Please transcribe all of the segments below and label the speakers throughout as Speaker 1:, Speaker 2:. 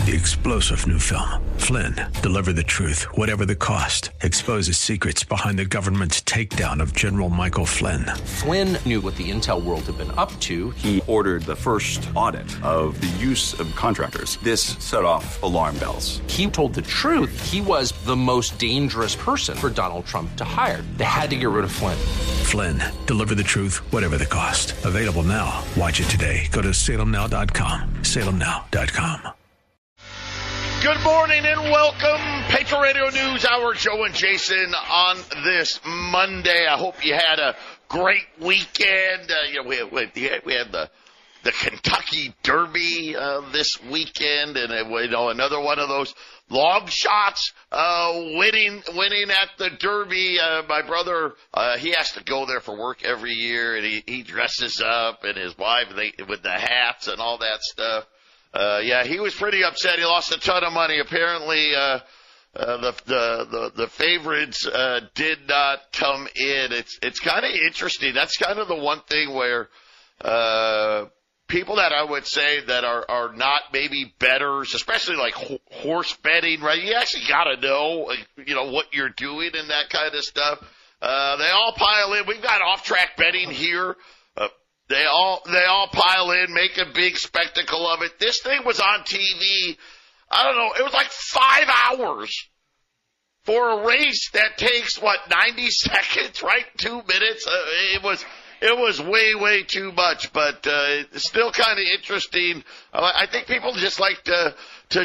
Speaker 1: The explosive new film, Flynn, deliver the truth, whatever the cost, exposes secrets behind the government's takedown of General Michael Flynn.
Speaker 2: Flynn knew what the intel world had been up to.
Speaker 3: He ordered the first audit of the use of contractors. This set off alarm bells.
Speaker 2: He told the truth. He was the most dangerous person for Donald Trump to hire. They had to get rid of Flynn.
Speaker 1: Flynn, deliver the truth, whatever the cost. Available now. Watch it today. Go to salemnow.com. salemnow.com.
Speaker 4: Good morning and welcome. Patriot Radio News Hour, Joe and Jason on this Monday. I hope you had a great weekend. We had the Kentucky Derby this weekend, and another one of those long shots winning at the Derby. My brother, he has to go there for work every year, and he dresses up, and his wife with the hats and all that stuff. He was pretty upset. He lost a ton of money. Apparently, the favorites did not come in. It's kind of interesting. That's kind of the one thing where people that I would say that are not maybe bettors, especially like horse betting, right? You actually got to know, what you're doing and that kind of stuff. They all pile in. We've got off-track betting here. They all pile in, make a big spectacle of it. This thing was on TV, I don't know, it was like 5 hours for a race that takes, 90 seconds, right? 2 minutes? It was way, way too much, but it's still kind of interesting. I think people just like to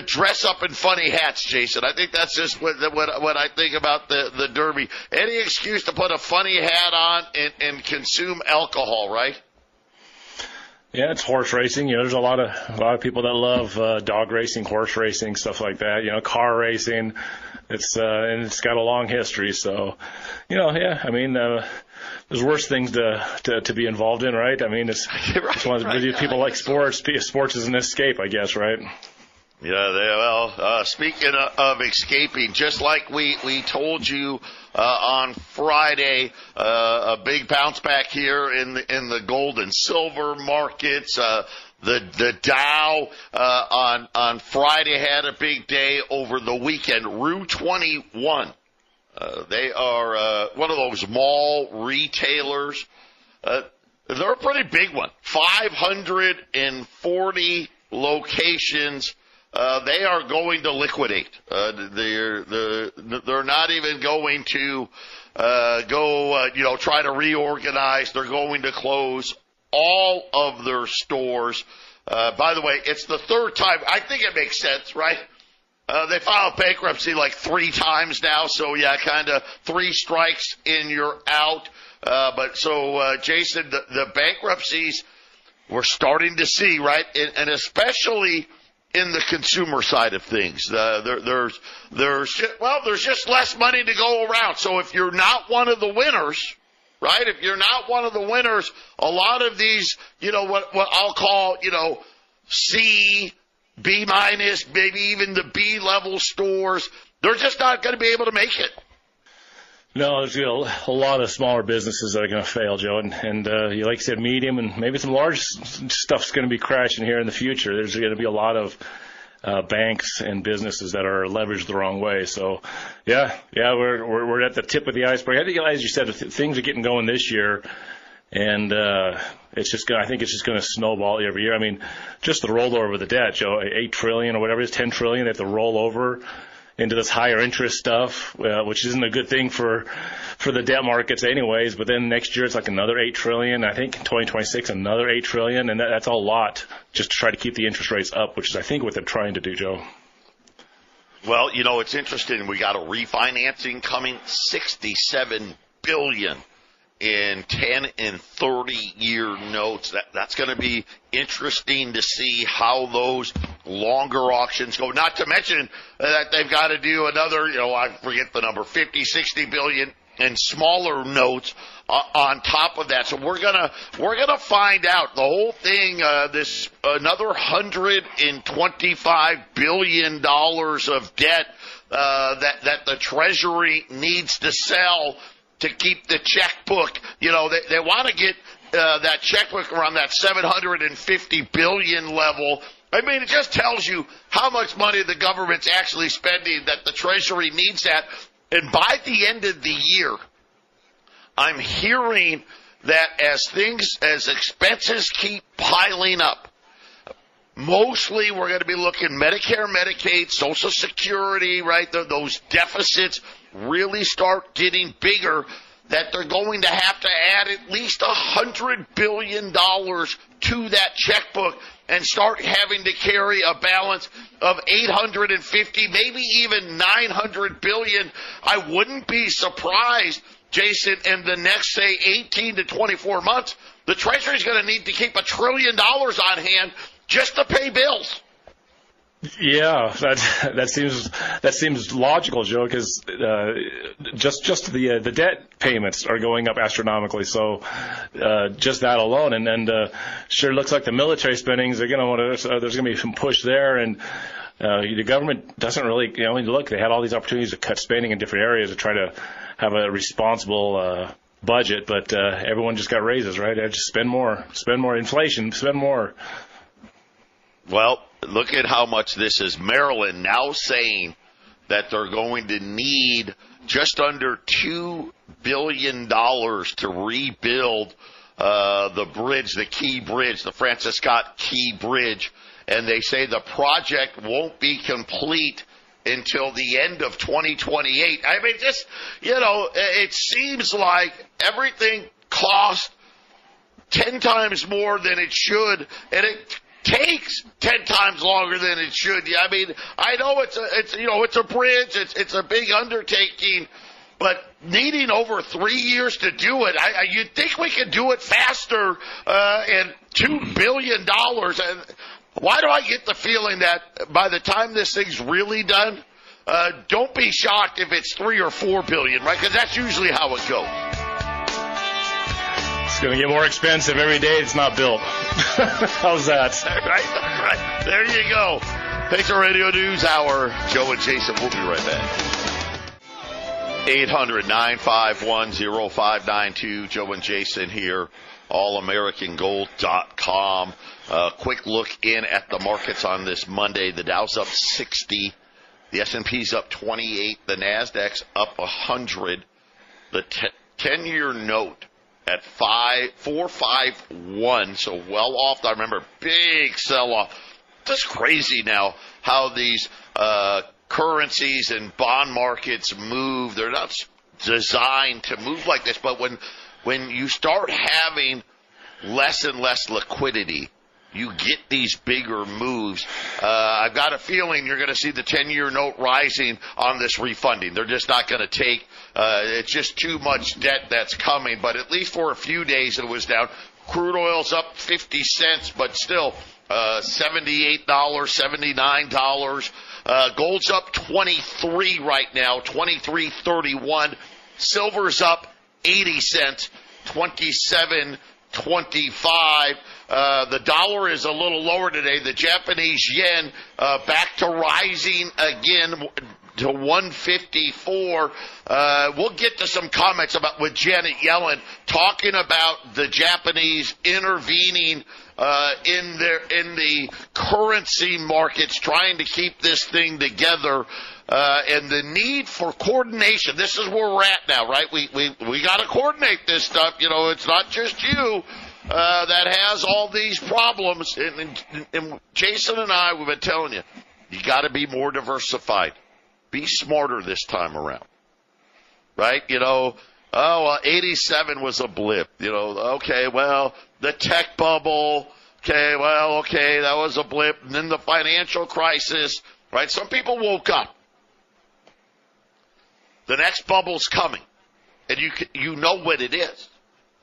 Speaker 4: dress up in funny hats, Jason. I think that's just what I think about the Derby. Any excuse to put a funny hat on and consume alcohol, right?
Speaker 5: Yeah, it's horse racing. There's a lot of people that love dog racing, horse racing, stuff like that. Car racing. And it's got a long history. So, there's worse things to be involved in, right? It's right. People like sports. Sports is an escape, I guess, right? Yeah,
Speaker 4: speaking of escaping, just like we told you on Friday, a big bounce back here in the gold and silver markets. The Dow on Friday had a big day over the weekend. Rue 21. They are one of those mall retailers. They're a pretty big one. 540 locations. They are going to liquidate. They're not even going to try to reorganize. They're going to close all of their stores. By the way, it's the third time. I think it makes sense, right? They filed bankruptcy like 3 times now, so kind of 3 strikes and you're out. Jason, the bankruptcies we're starting to see, right? And especially in the consumer side of things, there's just less money to go around. So if you're not one of the winners, right? If you're not one of the winners, a lot of these, what I'll call, C, B minus, maybe even the B level stores, they're just not going to be able to make it.
Speaker 5: No, there's a lot of smaller businesses that are going to fail, Joe, and you like you said, medium and maybe some large stuff's going to be crashing here in the future. There's going to be a lot of banks and businesses that are leveraged the wrong way. So, we're at the tip of the iceberg. I think, as you said, things are getting going this year, and I think it's just going to snowball every year. Just the rollover of the debt, Joe, $8 trillion or whatever it is, $10 trillion, they have to roll over into this higher interest stuff, which isn't a good thing for the debt markets anyways. But then next year it's like another $8 trillion. I think in 2026 another $8 trillion, and that's a lot just to try to keep the interest rates up, which is I think what they're trying to do, Joe.
Speaker 4: Well, it's interesting. We got a refinancing coming, $67 billion in 10 and 30-year notes. That's going to be interesting to see how those longer auctions go. Not to mention that they've got to do another, I forget the number, 50, 60 billion in smaller notes on top of that. So we're gonna find out the whole thing. This another $125 billion of debt that the Treasury needs to sell to keep the checkbook. They want to get that checkbook around that $750 billion level I mean, it just tells you how much money the government's actually spending, that the Treasury needs that. And by the end of the year, I'm hearing that as expenses keep piling up, mostly we're going to be looking Medicare, Medicaid, Social Security, right? Those deficits really start getting bigger, that they're going to have to add at least $100 billion to that checkbook and start having to carry a balance of $850, maybe even $900 billion. I wouldn't be surprised, Jason, in the next, say, 18 to 24 months, the Treasury is going to need to keep $1 trillion on hand just to pay bills.
Speaker 5: Yeah, that seems logical, Joe, because just the debt payments are going up astronomically. So just that alone, and sure looks like the military spendings are going to want to. There's going to be some push there, and the government doesn't really. Look, they had all these opportunities to cut spending in different areas to try to have a responsible budget, but everyone just got raises, right? They just spend more, inflation, spend more.
Speaker 4: Well, look at how much this is. Maryland now saying that they're going to need just under $2 billion to rebuild the bridge, the Key Bridge, the Francis Scott Key Bridge. And they say the project won't be complete until the end of 2028. I mean, just, it seems like everything costs 10 times more than it should, and it takes 10 times longer than it should. I mean, I know it's a bridge, it's a big undertaking, but needing over 3 years to do it, you'd think we could do it faster, and $2 billion. And why do I get the feeling that by the time this thing's really done, don't be shocked if it's $3 or $4 billion, right? Because that's usually how it goes.
Speaker 5: It's going to get more expensive every day it's not built. How's that?
Speaker 4: Right. There you go. Patriot Radio News Hour. Joe and Jason will be right back. 800-951-0592. Joe and Jason here. allamericangold.com. Quick look in at the markets on this Monday. The Dow's up 60. The S&P's up 28. The Nasdaq's up 100. The 10-year note at 451, so well off. I remember big sell-off. Just crazy now how these currencies and bond markets move. They're not designed to move like this, but when you start having less and less liquidity, you get these bigger moves. I've got a feeling you're going to see the 10-year note rising on this refunding. They're just not going to take it's just too much debt that's coming. But at least for a few days it was down. Crude oil's up 50 cents, but still $78, $79. Gold's up 23 right now, 23.31. Silver's up 80 cents, 27.25. The dollar is a little lower today. The Japanese yen back to rising again to 154. We'll get to some comments with Janet Yellen talking about the Japanese intervening in the currency markets, trying to keep this thing together, and the need for coordination. This is where we're at now, right? We got to coordinate this stuff. It's not just you that has all these problems. And Jason and I, we've been telling you, you got to be more diversified. Be smarter this time around, right? 87 was a blip. Okay, well, the tech bubble. Okay, that was a blip. And then the financial crisis, right? Some people woke up. The next bubble's coming, and you know what it is,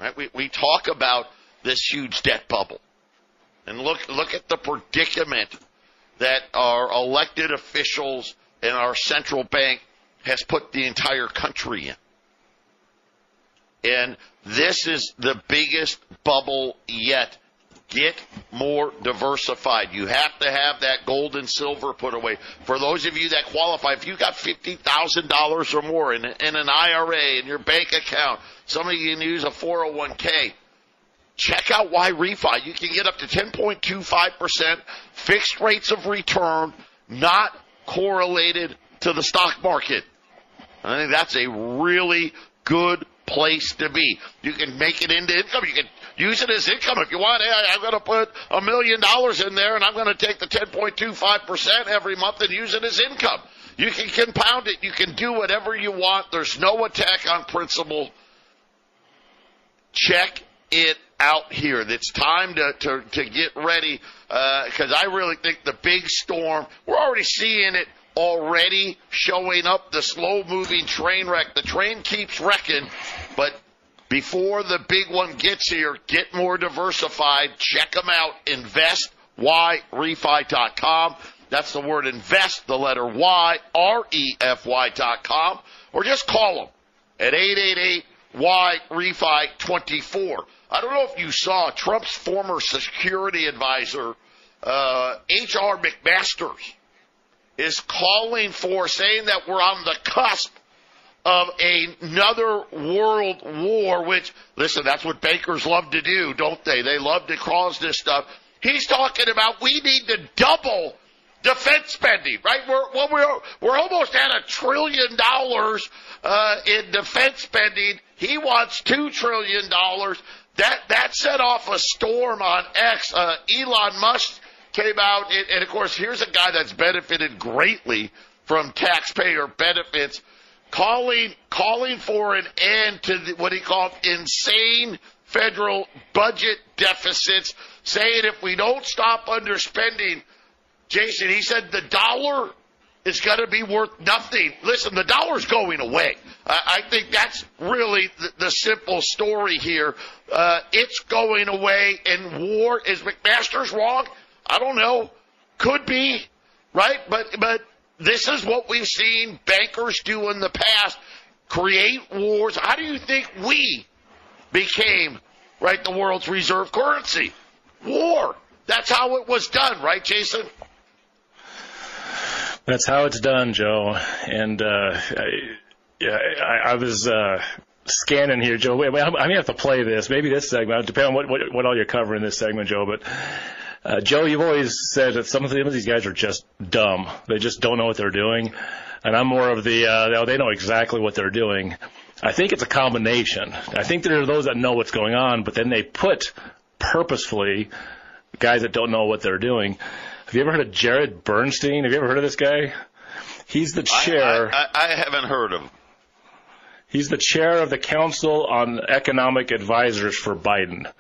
Speaker 4: right? We talk about this huge debt bubble, and look at the predicament that our elected officials and our central bank has put the entire country in. And this is the biggest bubble yet. Get more diversified. You have to have that gold and silver put away. For those of you that qualify, if you got $50,000 or more in an IRA in your bank account, some of you can use a 401k. check out Y Refi. You can get up to 10.25% fixed rates of return, not correlated to the stock market. I think that's a really good place to be. You can make it into income. You can use it as income if you want. Hey, I'm going to put $1 million in there, and I'm going to take the 10.25% every month and use it as income. You can compound it. You can do whatever you want. There's no attack on principle. Check it out here. It's time to get ready because I really think the big storm, we're already seeing it already showing up, the slow-moving train wreck. The train keeps wrecking, but before the big one gets here, get more diversified. Check them out. InvestYRefi.com. That's the word invest, the letter Y, REFY.com. Or just call them at 888-YREFI-24. I don't know if you saw Trump's former security advisor, H.R. McMaster, is calling for, saying that we're on the cusp of another world war, which, listen, that's what bankers love to do, don't they? They love to cause this stuff. He's talking about we need to double defense spending, right? We're almost at $1 trillion in defense spending. He wants $2 trillion. That set off a storm on X. Elon Musk came out, and of course, here's a guy that's benefited greatly from taxpayer benefits, calling for an end to what he called insane federal budget deficits, saying if we don't stop underspending, Jason, he said the dollar is going to be worth nothing. Listen, the dollar's going away. I think that's really the simple story here. It's going away, and war, is McMaster's wrong? I don't know. Could be, right? But this is what we've seen bankers do in the past, create wars. How do you think we became, right, the world's reserve currency? War. That's how it was done, right, Jason?
Speaker 5: That's how it's done, Joe. And I was scanning here, Joe. I may have to play this. Maybe this segment, depending on what all you're covering in this segment, Joe. But Joe, you've always said that some of these guys are just dumb. They just don't know what they're doing. And I'm more of the they know exactly what they're doing. I think it's a combination. I think there are those that know what's going on, but then they put purposefully guys that don't know what they're doing. Have you ever heard of Jared Bernstein? Have you ever heard of this guy? He's the chair.
Speaker 4: I haven't heard of him.
Speaker 5: He's the chair of the Council on Economic Advisors for Biden.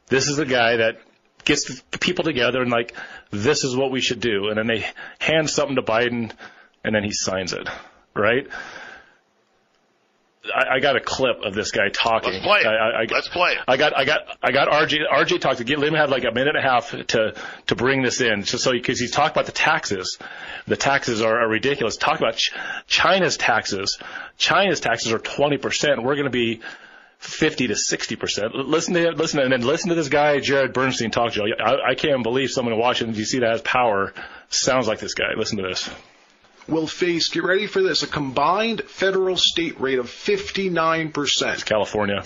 Speaker 5: This is a guy that gets people together and, like, this is what we should do. And then they hand something to Biden, and then he signs it, right? I got a clip of this guy talking.
Speaker 4: Let's play it. Let's play it.
Speaker 5: I got RJ talked to let him have like a minute and a half to bring this in, just so because he's talked about the taxes. The taxes are ridiculous. Talk about China's taxes. China's taxes are 20%. We're going to be 50 to 60%. Listen to this guy Jared Bernstein talk, Joe. I can't believe someone in Washington D.C. that has power sounds like this guy. Listen to this.
Speaker 6: Will face, get ready for this, a combined federal state rate of 59%.
Speaker 5: It's California.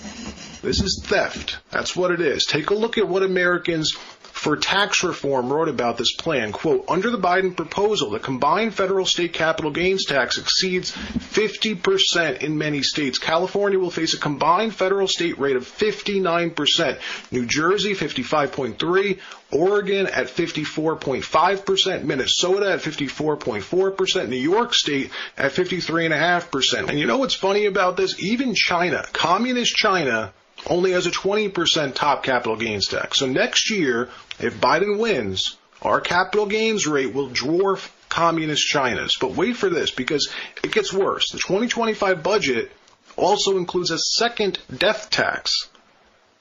Speaker 6: This is theft. That's what it is. Take a look at what Americans for Tax Reform wrote about this plan. Quote, under the Biden proposal, the combined federal state capital gains tax exceeds 50% in many states. California will face a combined federal state rate of 59%. New Jersey, 55.3%. Oregon at 54.5%, Minnesota at 54.4%, New York State at 53.5%. And you know what's funny about this? Even China, communist China, only has a 20% top capital gains tax. So next year, if Biden wins, our capital gains rate will dwarf communist China's. But wait for this, because it gets worse. The 2025 budget also includes a second death tax.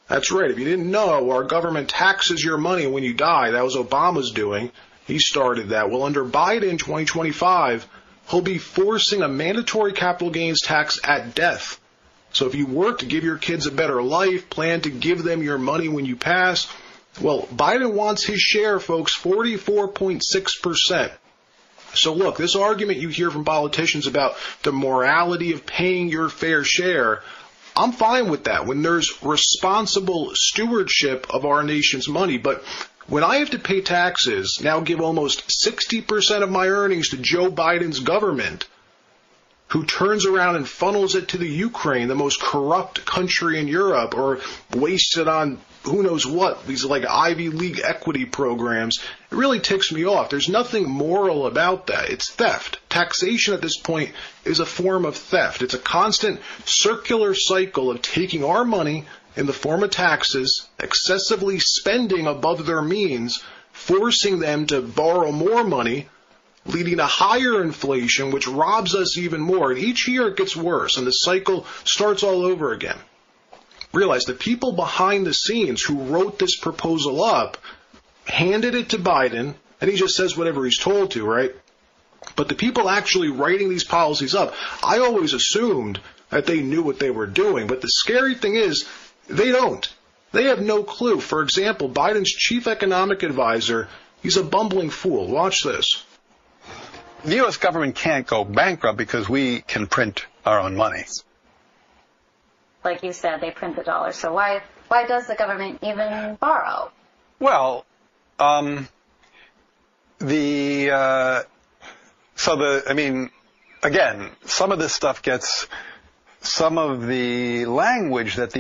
Speaker 6: That's right. If you didn't know, our government taxes your money when you die. That was Obama's doing. He started that. Well, under Biden 2025, he'll be forcing a mandatory capital gains tax at death. So if you work to give your kids a better life, plan to give them your money when you pass, well, Biden wants his share, folks, 44.6%. So look, this argument you hear from politicians about the morality of paying your fair share, I'm fine with that when there's responsible stewardship of our nation's money. But when I have to pay taxes, now give almost 60% of my earnings to Joe Biden's government, who turns around and funnels it to the Ukraine, the most corrupt country in Europe, or wastes it on who knows what, these like Ivy League equity programs, it really ticks me off. There's nothing moral about that. It's theft. Taxation at this point is a form of theft. It's a constant circular cycle of taking our money in the form of taxes, excessively spending above their means, forcing them to borrow more money, leading to higher inflation, which robs us even more. And each year it gets worse, and the cycle starts all over again. Realize the people behind the scenes who wrote this proposal up handed it to Biden, and he just says whatever he's told to, right? But the people actually writing these policies up, I always assumed that they knew what they were doing. But the scary thing is, they don't. They have no clue. For example, Biden's chief economic advisor, he's a bumbling fool. Watch this.
Speaker 7: The U.S. government can't go bankrupt because we can print our own money.
Speaker 8: Like you said, they print the dollar. So why does the government even borrow?
Speaker 7: Well, again, some of this stuff gets, some of the language that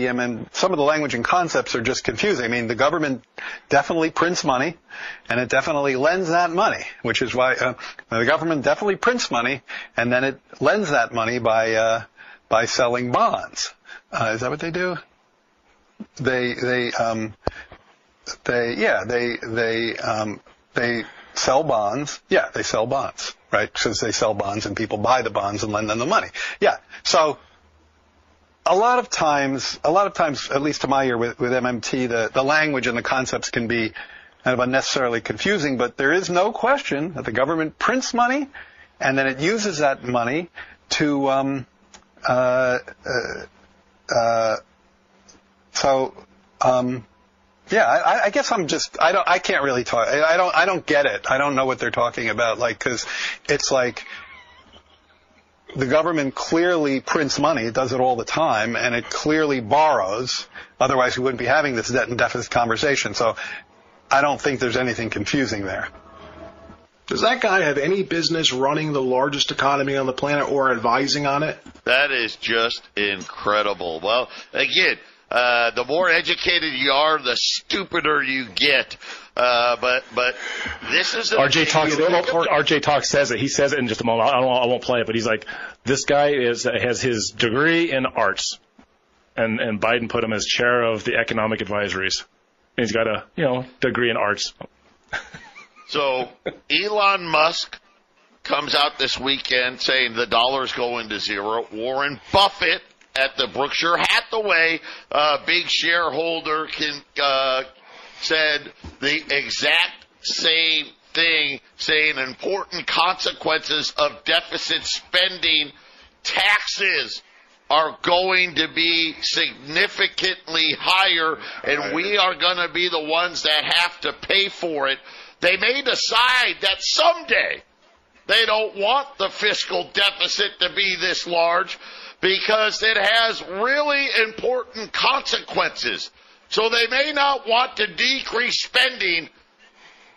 Speaker 7: some of the language and concepts are just confusing. I mean, the government definitely prints money, and it definitely lends that money, which is why the government definitely prints money, and then it lends that money by selling bonds. Is that what they do? They sell bonds. Yeah, they sell bonds, right? Because they sell bonds and people buy the bonds and lend them the money. Yeah. So a lot of times, at least to my ear with MMT, the language and the concepts can be kind of unnecessarily confusing, but there is no question that the government prints money and then it uses that money to, I guess I can't really talk. I don't get it. I don't know what they're talking about. Like, cause it's like the government clearly prints money. It does it all the time, and it clearly borrows. Otherwise we wouldn't be having this debt and deficit conversation. So I don't think there's anything confusing there.
Speaker 6: Does that guy have any business running the largest economy on the planet or advising on it?
Speaker 4: That is just incredible. Well, again, the more educated you are, the stupider you get. But this is
Speaker 5: RJ Talk says it. He says it in just a moment. I won't play it, but he's like, this guy has his degree in arts, and Biden put him as chair of the economic advisories. And he's got a degree in arts.
Speaker 4: So Elon Musk comes out this weekend saying the dollar's going to zero. Warren Buffett at the Berkshire Hathaway big shareholder said the exact same thing, saying important consequences of deficit spending, taxes are going to be significantly higher, and we are going to be the ones that have to pay for it. They may decide that someday they don't want the fiscal deficit to be this large because it has really important consequences. So they may not want to decrease spending.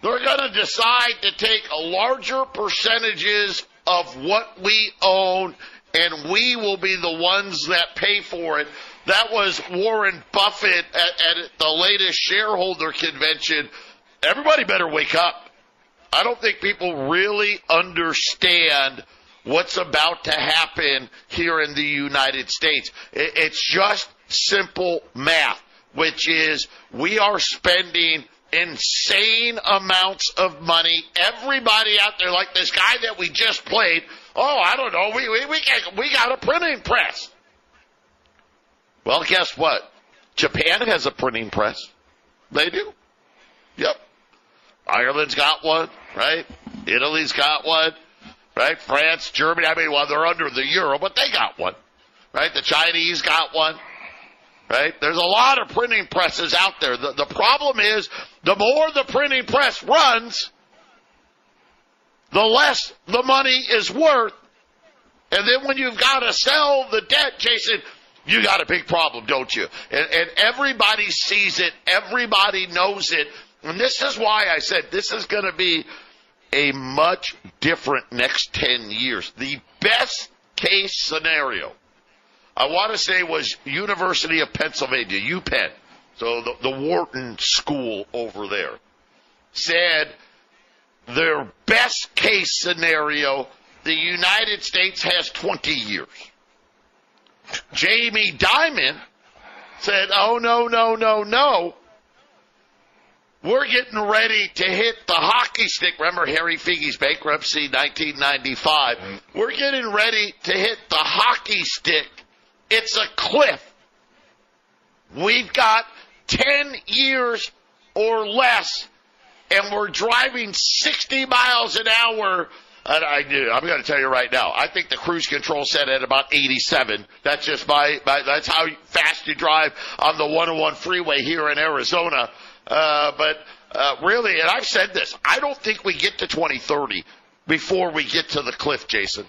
Speaker 4: They're going to decide to take larger percentages of what we own, and we will be the ones that pay for it. That was Warren Buffett at the latest shareholder convention. Everybody better wake up. I don't think people really understand what's about to happen here in the United States. It's just simple math, which is we are spending insane amounts of money. Everybody out there, like this guy that we just played, I don't know, we got a printing press. Well, guess what? Japan has a printing press. They do. Yep. Ireland's got one, right? Italy's got one, right? France, Germany, they're under the euro, but they got one, right? The Chinese got one, right? There's a lot of printing presses out there. The problem is the more the printing press runs, the less the money is worth. And then when you've got to sell the debt, Jason, You got a big problem, don't you? And everybody sees it. Everybody knows it. And this is why I said this is going to be a much different next 10 years. The best case scenario, I want to say, was University of Pennsylvania, UPenn, so the Wharton School over there, said their best case scenario, the United States has 20 years. Jamie Dimon said, oh, no. We're getting ready to hit the hockey stick. Remember Harry Figge's bankruptcy, 1995. We're getting ready to hit the hockey stick. It's a cliff. We've got 10 years or less, and we're driving 60 miles an hour. And I'm going to tell you right now, I think the cruise control set at about 87. That's just that's how fast you drive on the 101 freeway here in Arizona. But really, and I've said this, I don't think we get to 2030 before we get to the cliff, Jason.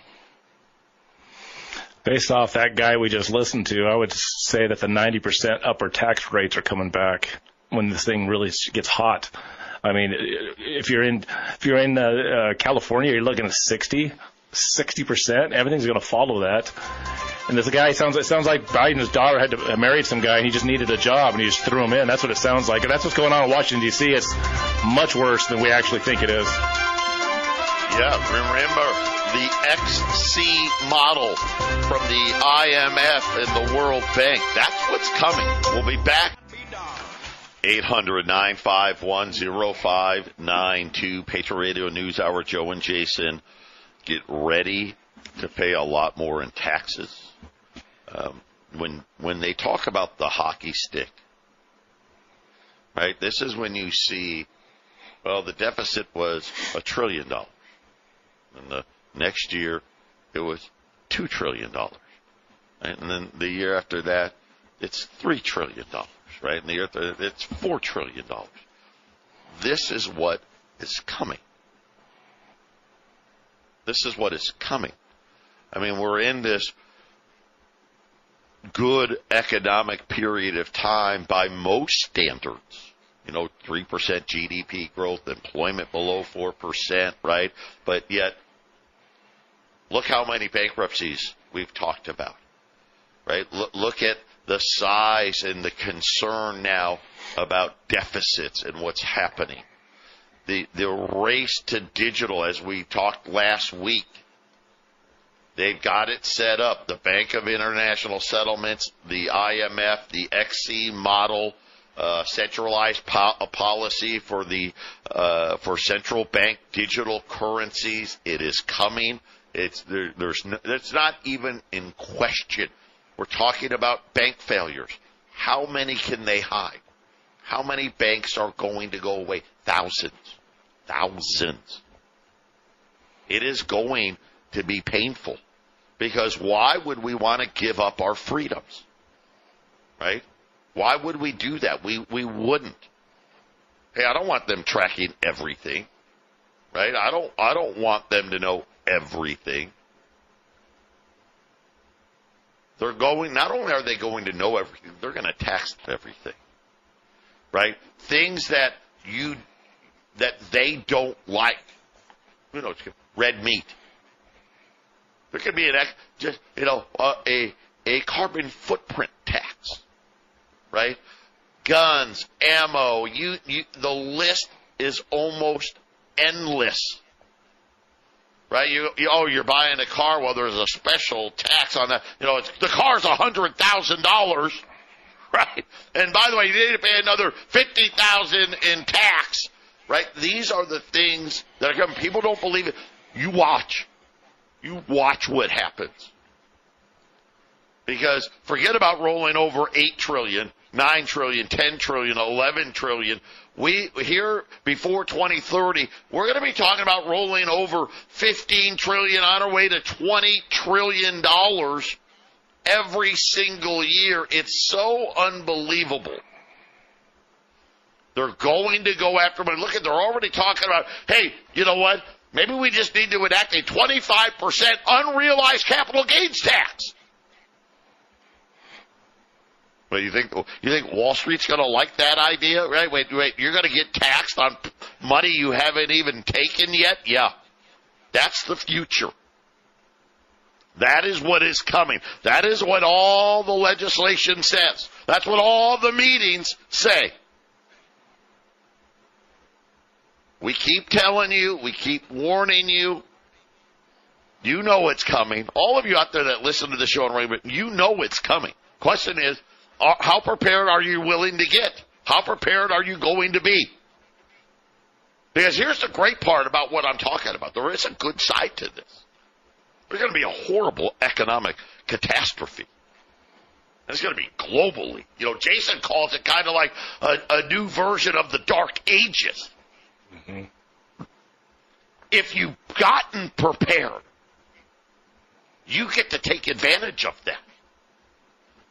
Speaker 5: Based off that guy we just listened to, I would say that the 90% upper tax rates are coming back when this thing really gets hot. I mean, if you're in California, you're looking at 60%. Everything's going to follow that. And this guy sounds like Biden's daughter had to married some guy and he just needed a job and he just threw him in. That's what it sounds like. And that's what's going on in Washington, D.C. It's much worse than we actually think it is.
Speaker 4: Yeah, remember the XC model from the IMF and the World Bank. That's what's coming. We'll be back. 800-951-0592. Patriot Radio News Hour. Joe and Jason get ready to pay a lot more in taxes. When they talk about the hockey stick, right, this is when you see, well, the deficit was $1 trillion. And the next year, it was $2 trillion. Right? And then the year after that, it's $3 trillion. Right? And the year after that, it's $4 trillion. This is what is coming. This is what is coming. I mean, we're in this good economic period of time by most standards. 3% GDP growth, employment below 4%, right? But yet, look how many bankruptcies we've talked about, right? Look at the size and the concern now about deficits and what's happening. The race to digital, as we talked last week, they've got it set up. The Bank of International Settlements, the IMF, the XC model, centralized policy for for central bank digital currencies. It is coming. It's not even in question. We're talking about bank failures. How many can they hide? How many banks are going to go away? Thousands. It is going to be painful. Because why would we want to give up our freedoms? Right? Why would we do that? We wouldn't. Hey, I don't want them tracking everything. Right? I don't want them to know everything. Not only are they going to know everything, they're going to tax everything. Right? Things that they don't like. Red meat. There could be a carbon footprint tax, right? Guns, ammo, the list is almost endless, right? You're buying a car, well, there's a special tax on that. The car's $100,000, right? And by the way, you need to pay another $50,000 in tax, right? These are the things that are coming. People don't believe it. You watch what happens. Because forget about rolling over 8 trillion, 9 trillion, 10 trillion, 11 trillion. We here before 2030, we're going to be talking about rolling over 15 trillion on our way to $20 trillion every single year. It's so unbelievable. They're going to go after them. Look, they're already talking about, hey, you know what? Maybe we just need to enact a 25% unrealized capital gains tax. Well, you think Wall Street's going to like that idea, right? Wait, you're going to get taxed on money you haven't even taken yet? Yeah. That's the future. That is what is coming. That is what all the legislation says. That's what all the meetings say. We keep telling you, we keep warning you. You know it's coming. All of you out there that listen to the show on radio, you know it's coming. Question is, how prepared are you willing to get? How prepared are you going to be? Because here's the great part about what I'm talking about. There is a good side to this. There's going to be a horrible economic catastrophe. It's going to be globally. You know, Jason calls it kind of like a new version of the Dark Ages. Mm-hmm. If you've gotten prepared, you get to take advantage of that.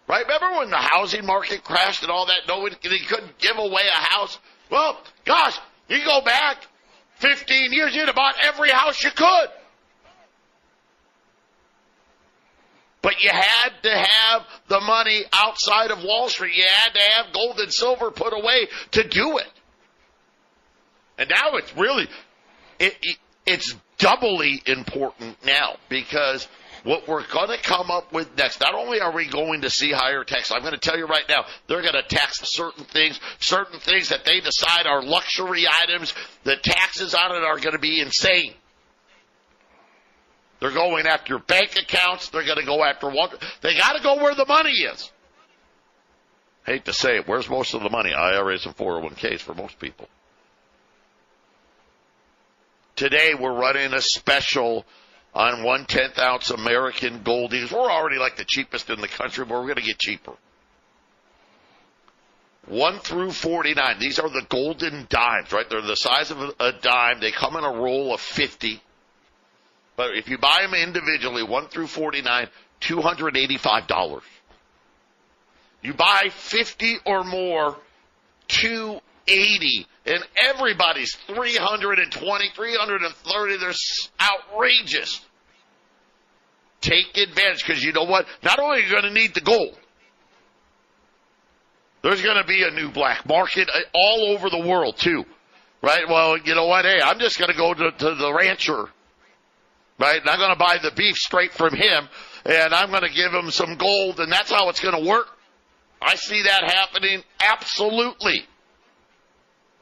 Speaker 4: Right? Remember when the housing market crashed and all that? Nobody couldn't give away a house? Well, gosh, you go back 15 years, you'd have bought every house you could. But you had to have the money outside of Wall Street. You had to have gold and silver put away to do it. And now it's really, it's doubly important now, because what we're going to come up with next, not only are we going to see higher taxes, I'm going to tell you right now, they're going to tax certain things that they decide are luxury items. The taxes on it are going to be insane. They're going after your bank accounts. They're going to go after one. They got to go where the money is. Hate to say it, where's most of the money? IRAs and 401ks for most people. Today we're running a special on 1/10 ounce American gold eagles. We're already like the cheapest in the country, but we're going to get cheaper. 1 through 49. These are the golden dimes, right? They're the size of a dime. They come in a roll of 50. But if you buy them individually, 1 through 49, $285. You buy 50 or more, $280. And everybody's 320, 330. They're outrageous. Take advantage, because you know what? Not only are you going to need the gold, there's going to be a new black market all over the world too, right? Well, you know what? Hey, I'm just going to go to the rancher, right? And I'm going to buy the beef straight from him, and I'm going to give him some gold, and that's how it's going to work. I see that happening, absolutely.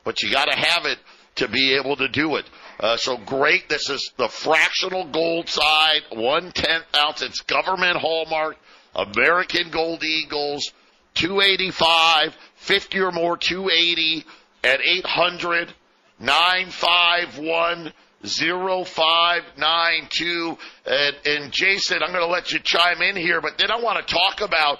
Speaker 4: But you got to have it to be able to do it. So great. This is the fractional gold side, 1/10 ounce. It's government hallmark, American Gold Eagles, $285, 50 or more, $280 at 800-951-0592. And Jason, I'm going to let you chime in here, but then I want to talk about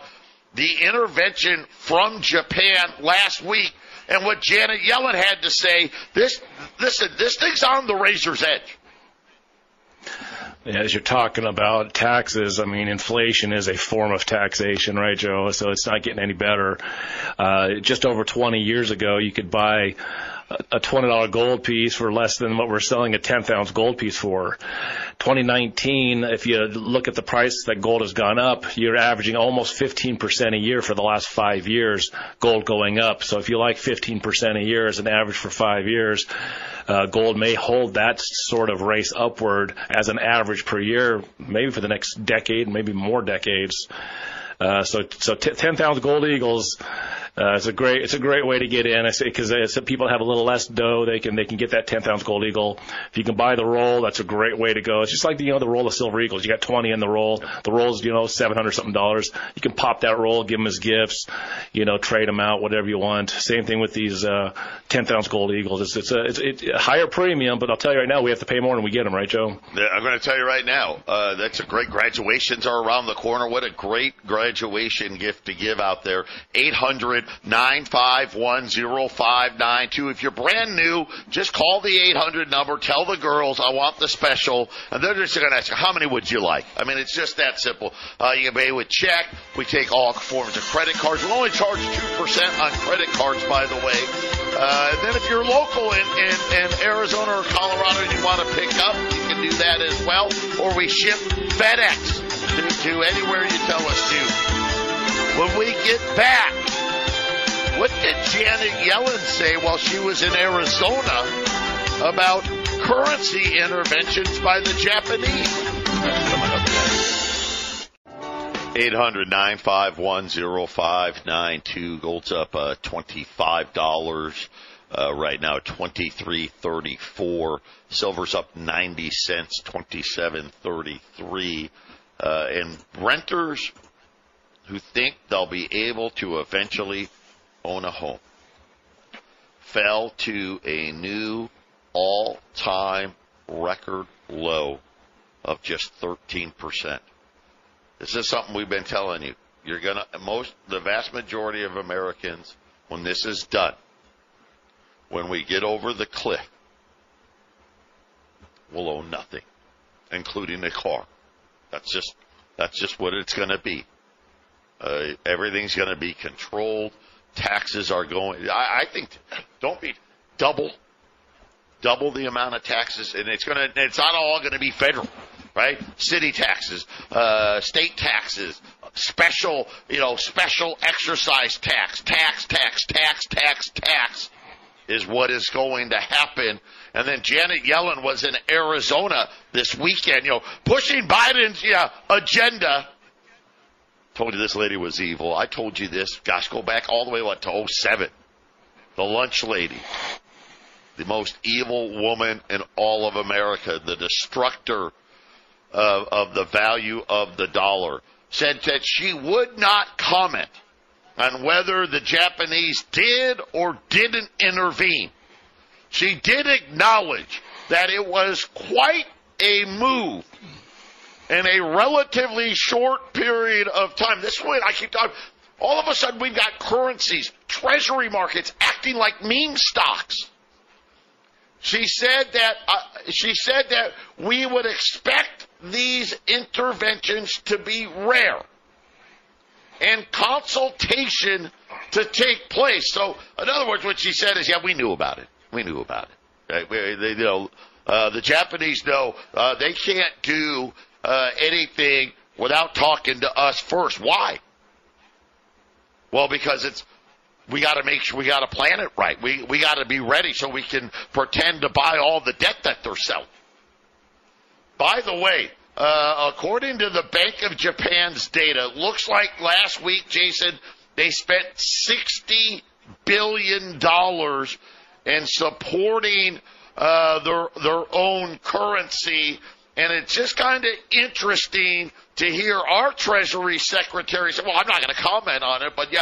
Speaker 4: the intervention from Japan last week. And what Janet Yellen had to say, this thing's on the razor's edge.
Speaker 5: Yeah, as you're talking about taxes, I mean, inflation is a form of taxation, right, Joe? So it's not getting any better. Just over 20 years ago, you could buy a $20 gold piece for less than what we're selling a 10th ounce gold piece for. 2019, if you look at the price that gold has gone up, you're averaging almost 15% a year for the last 5 years, gold going up. So if you like 15% a year as an average for 5 years, gold may hold that sort of race upward as an average per year, maybe for the next decade, maybe more decades. So 10th ounce gold eagles, it's a great way to get in. I say, because people have a little less dough, they can get that 10th ounce gold eagle. If you can buy the roll, that's a great way to go. It's just like the roll of silver eagles. You got 20 in the roll. The roll's $700 something. You can pop that roll, give them as gifts, trade them out, whatever you want. Same thing with these 10th ounce gold eagles. It's a higher premium, but I'll tell you right now, we have to pay more when we get them, right, Joe?
Speaker 4: Yeah, I'm going to tell you right now, that's a great. Graduations are around the corner. What a great graduation gift to give out there. 800-951-0592. If you're brand new, just call the 800 number. Tell the girls, I want the special. And they're just going to ask you, how many would you like? I mean, it's just that simple. You can pay with check. We take all forms of credit cards. We only charge 2% on credit cards, by the way. And then if you're local in Arizona or Colorado and you want to pick up, you can do that as well. Or we ship FedEx to anywhere you tell us to. when we get back. What did Janet Yellen say while she was in Arizona about currency interventions by the Japanese? That's coming up next. 800-951-0592. Gold's up $25 right now, $23.34. Silver's up 90 cents, $27.33. And renters who think they'll be able to eventually own a home fell to a new all-time record low of just 13%. This is something we've been telling you. The vast majority of Americans, when this is done, when we get over the cliff, will own nothing, including a car. That's just what it's going to be. Everything's going to be controlled. Taxes are going. I think don't be double the amount of taxes, and it's not all going to be federal, right? City taxes, state taxes, special exercise tax is what is going to happen. And then Janet Yellen was in Arizona this weekend, pushing Biden's agenda. Told you this lady was evil. I told you this. Gosh, go back all the way to 2007. The lunch lady. The most evil woman in all of America. The destructor of the value of the dollar. Said that she would not comment on whether the Japanese did or didn't intervene. She did acknowledge that it was quite a move in a relatively short period of time. This is what I keep talking. All of a sudden, we've got currencies, treasury markets acting like meme stocks. She said that we would expect these interventions to be rare and consultation to take place. So, in other words, what she said is, we knew about it. We knew about it. Right? The Japanese know they can't do anything without talking to us first. Why? Well, because we got to make sure we got to plan it right. We got to be ready so we can pretend to buy all the debt that they're selling. By the way, according to the Bank of Japan's data, it looks like last week, Jason, they spent $60 billion in supporting their own currency. And it's just kind of interesting to hear our Treasury Secretary say, well, I'm not going to comment on it, but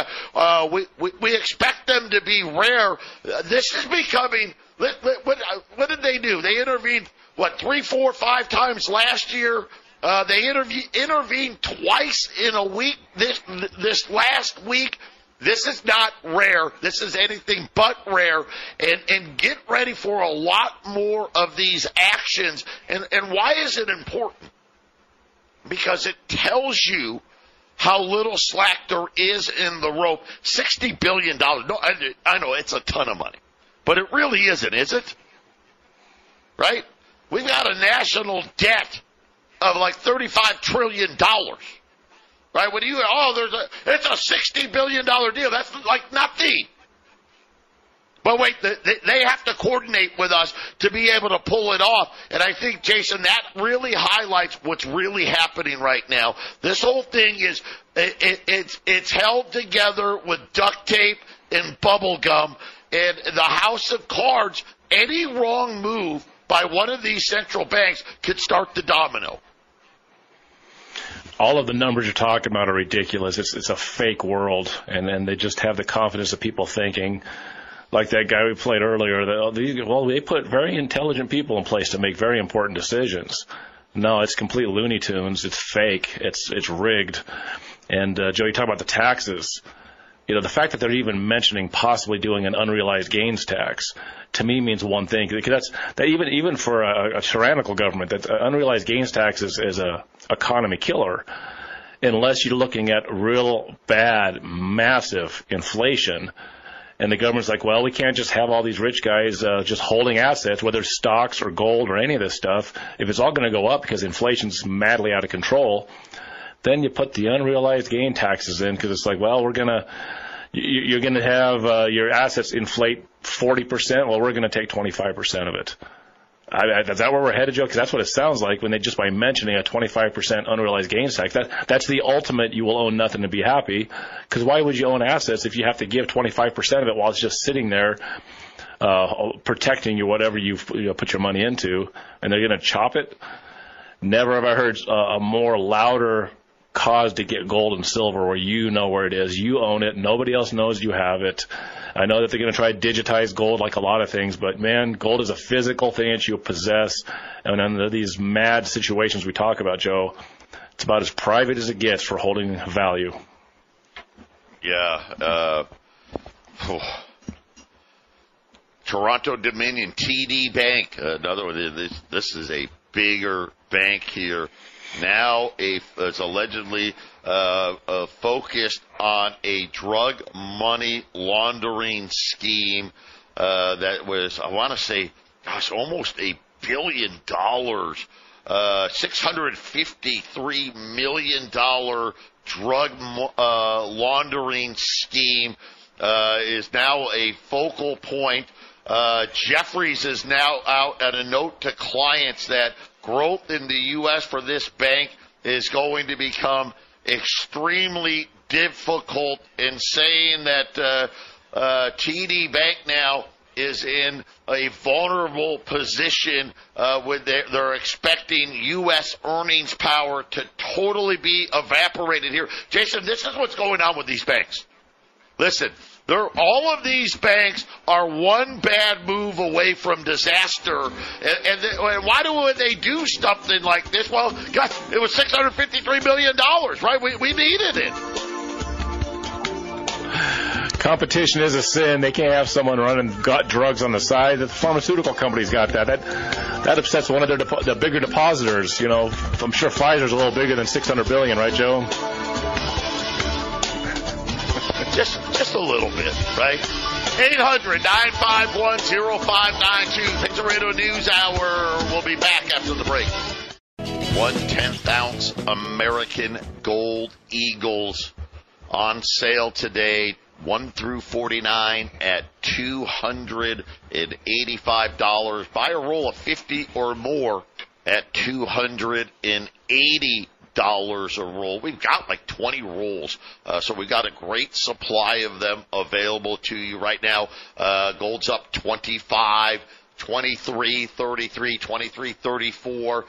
Speaker 4: we expect them to be rare. This is becoming, what did they do? They intervened, 3, 4, 5 times last year? They intervened twice in a week this last week. This is not rare. This is anything but rare. And get ready for a lot more of these actions. And why is it important? Because it tells you how little slack there is in the rope. $60 billion. No, I know it's a ton of money. But it really isn't, is it? Right? We've got a national debt of like $35 trillion. Right? When you it's a $60 billion deal. That's like nothing. But wait, they have to coordinate with us to be able to pull it off. And I think, Jason, that really highlights what's really happening right now. This whole thing is, it's held together with duct tape and bubble gum. And the house of cards, any wrong move by one of these central banks could start the domino.
Speaker 5: All of the numbers you're talking about are ridiculous. It's a fake world, and then they just have the confidence of people thinking, like that guy we played earlier, they put very intelligent people in place to make very important decisions. No, it's complete Looney Tunes. It's fake. It's rigged. And Joe, you talk about the taxes. The fact that they're even mentioning possibly doing an unrealized gains tax, to me means one thing. Because that even for a tyrannical government, that unrealized gains tax is a economy killer, unless you're looking at real bad, massive inflation. And the government's like, well, we can't just have all these rich guys just holding assets, whether it's stocks or gold or any of this stuff. If it's all going to go up because inflation's madly out of control, then you put the unrealized gain taxes in because it's like, well, you're going to have your assets inflate 40%. Well, we're going to take 25% of it. Is that where we're headed, Joe? Because that's what it sounds like when just by mentioning a 25% unrealized gains tax. That's the ultimate. You will own nothing to be happy. Because why would you own assets if you have to give 25% of it while it's just sitting there protecting you, whatever you put your money into, and they're going to chop it? Never have I heard a more louder cause to get gold and silver where you know where it is. You own it. Nobody else knows you have it. I know that they're going to try to digitize gold like a lot of things, but, man, gold is a physical thing that you possess. And under these mad situations we talk about, Joe, it's about as private as it gets for holding value.
Speaker 4: Yeah. Toronto Dominion, TD Bank, another one. This is a bigger bank here. Now it's allegedly focused on a drug money laundering scheme that was, I want to say, almost $1 billion, $653 million drug laundering scheme is now a focal point. Jeffries is now out at a note to clients that growth in the U.S. for this bank is going to become extremely difficult, in saying that TD Bank now is in a vulnerable position with they're expecting U.S. earnings power to totally be evaporated here. Jason, this is what's going on with these banks. Listen, all of these banks are one bad move away from disaster. And why would they do something like this? Well, God, it was $653 million, right? We needed it.
Speaker 5: Competition is a sin. They can't have someone running gut drugs on the side. The pharmaceutical companies got that. That upsets one of the bigger depositors. You know, I'm sure Pfizer's a little bigger than $600 billion, right, Joe?
Speaker 4: Just a little bit, right? 800-951-0592. Patriot Radio News Hour. We'll be back after the break. 1/10 ounce American Gold Eagles on sale today, 1 through 49 at $285. Buy a roll of 50 or more at $280 a roll. We've got like 20 rolls, so we've got a great supply of them available to you right now. Gold's up 25, 23, 33, 23, 34.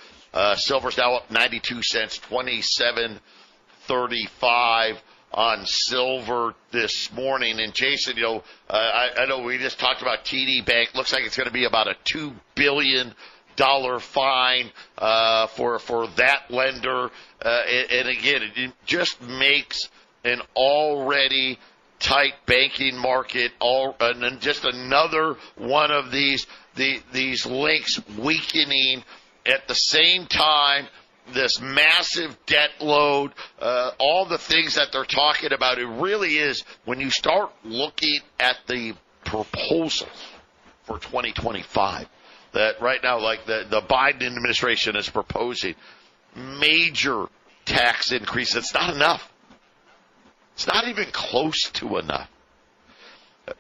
Speaker 4: Silver's now up 92 cents, 27.35 on silver this morning. And Jason, I know we just talked about TD Bank. Looks like it's going to be about a $2 billion fine for that lender. And again, it just makes an already tight banking market and just another one of these links weakening at the same time. This massive debt load, all the things that they're talking about, it really is, when you start looking at the proposals for 2025, that right now, like the Biden administration is proposing major tax increase. It's not enough. It's not even close to enough.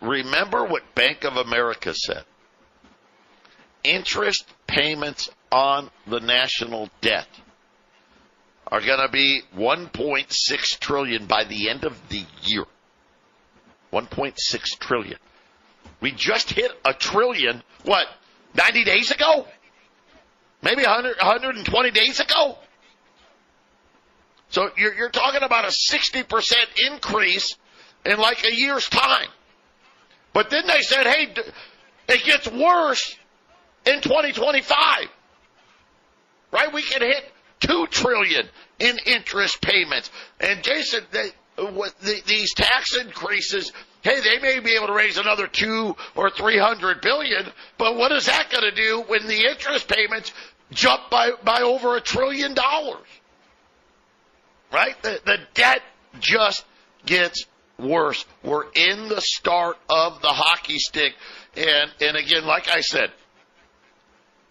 Speaker 4: Remember what Bank of America said. Interest payments on the national debt are going to be $1.6 trillion by the end of the year. $1.6 trillion. We just hit $1 trillion, 90 days ago? Maybe 120 days ago? So you're talking about a 60% increase in like a year's time. But then they said, hey, it gets worse in 2025. Right? We can hit $2 trillion in interest payments. And Jason, these tax increases, hey, they may be able to raise another $200 or $300 billion, but what is that going to do when the interest payments jump by over $1 trillion? Right? The debt just gets worse. We're in the start of the hockey stick. And again, like I said,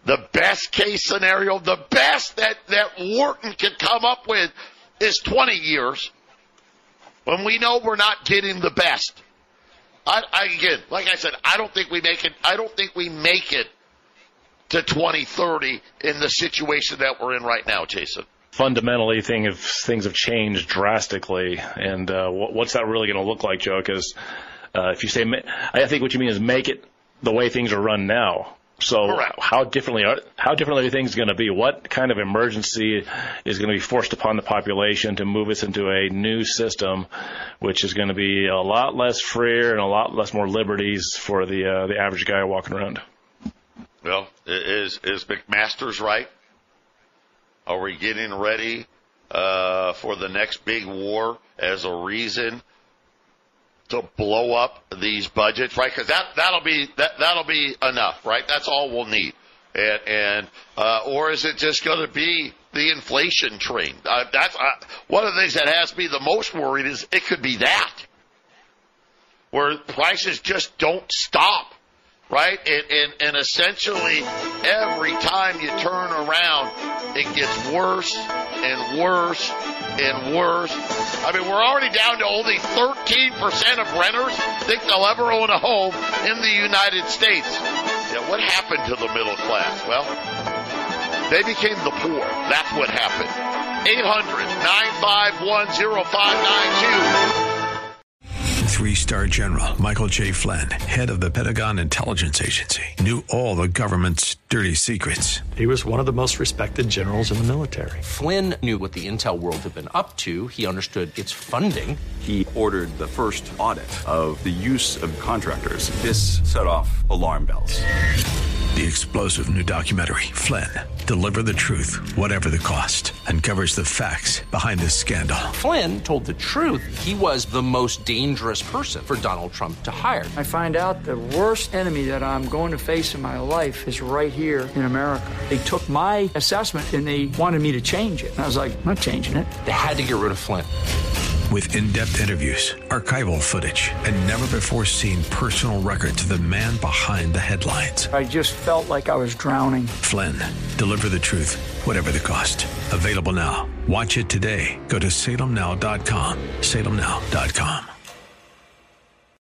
Speaker 4: the best case scenario, the best that Wharton can come up with is 20 years when we know we're not getting the best. Again, like I said, I don't think we make it. I don't think we make it to 2030 in the situation that we're in right now, Jason.
Speaker 5: Fundamentally, things have changed drastically, and what's that really going to look like, Joe? Because if you say, I think what you mean is make it the way things are run now. So
Speaker 4: correct.
Speaker 5: How differently are things going to be? What kind of emergency is going to be forced upon the population to move us into a new system, which is going to be a lot less freer and a lot less more liberties for the average guy walking around?
Speaker 4: Well, is McMaster's right? Are we getting ready for the next big war as a reason to blow up these budgets, right? Because that'll be enough, right? That's all we'll need, or is it just going to be the inflation train? That's one of the things that has me the most worried is it could be that, where prices just don't stop, right? And essentially every time you turn around, it gets worse and worse and worse. I mean, we're already down to only 13% of renters think they'll ever own a home in the United States. Yeah, what happened to the middle class? Well, they became the poor. That's what happened. 800-951-0592.
Speaker 1: Three-star General Michael J. Flynn, head of the Pentagon Intelligence Agency, knew all the government's dirty secrets.
Speaker 9: He was one of the most respected generals in the military.
Speaker 2: Flynn knew what the intel world had been up to. He understood its funding.
Speaker 3: He ordered the first audit of the use of contractors. This set off alarm bells.
Speaker 1: The explosive new documentary, Flynn, Deliver the Truth, Whatever the Cost, uncovers the facts behind this scandal.
Speaker 2: Flynn told the truth. He was the most dangerous person for Donald Trump to hire.
Speaker 10: I find out the worst enemy that I'm going to face in my life is right here in America. They took my assessment and they wanted me to change it. And I was like, I'm not changing it.
Speaker 2: They had to get rid of Flynn.
Speaker 1: With in-depth interviews, archival footage, and never-before-seen personal records of the man behind the headlines.
Speaker 10: I just felt like I was drowning.
Speaker 1: Flynn, Deliver the Truth, Whatever the Cost. Available now. Watch it today. Go to salemnow.com. salemnow.com.